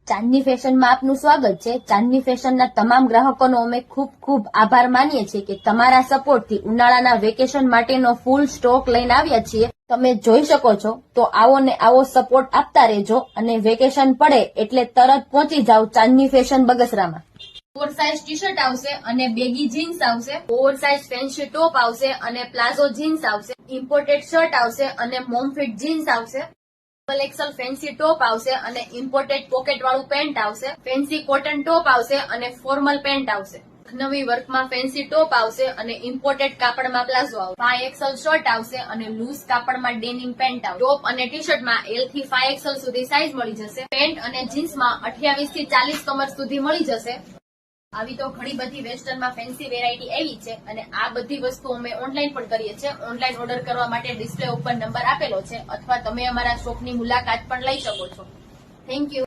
ચાંદની ફેશનમાં આપનું સ્વાગત છે. ચાંદની ફેશનના તમામ ગ્રાહકોનો અમે ખૂબ ખૂબ આભાર માનીએ છીએ કે તમારા સપોર્ટથી ઉનાળાના વેકેશન માટેનો ફૂલ સ્ટોક લઈને આવ્યા છીએ. તમે જોઈ શકો છો તો આવો ને આવો સપોર્ટ આપતા રહેજો અને વેકેશન પડે એટલે તરત પહોંચી જાવ ચાંદની ફેશન બગસરામાં. ઓવરસાઇઝ ટી શર્ટ આવશે અને બેગી જીન્સ આવશે, ઓવરસાઇઝ ફેન્સી ટોપ આવશે અને પ્લાઝો જીન્સ આવશે, ઇમ્પોર્ટેડ શર્ટ આવશે અને મોમફિટ જીન્સ આવશે, ડબલ એક્સલ ફેન્સી ટોપ આવશે અને ઇમ્પોર્ટેડ પોકેટ વાળું પેન્ટ આવશે, ફેન્સી કોટન ટોપ આવશે અને ફોર્મલ પેન્ટ આવશે, નવી વર્કમાં ફેન્સી ટોપ આવશે અને ઇમ્પોર્ટેડ કાપડમાં પ્લાઝો આવશે, 5XL શર્ટ આવશે અને લૂઝ કાપડમાં ડેનિમ પેન્ટ આવશે. ટોપ અને ટી શર્ટમાં L થી 5XL સુધી સાઇઝ મળી જશે. પેન્ટ અને જીન્સમાં 28 થી 40 કમર સુધી મળી જશે. આવી તો ઘણી બધી વેસ્ટર્નમાં ફેન્સી વેરાયટી આવી છે અને આ બધી વસ્તુ અમે ઓનલાઈન પણ કરીએ છીએ. ઓનલાઈન ઓર્ડર કરવા માટે ડિસ્પ્લે ઉપર નંબર આપેલો છે અથવા તમે અમારા શોપની મુલાકાત પણ લઈ શકો છો. Thank you.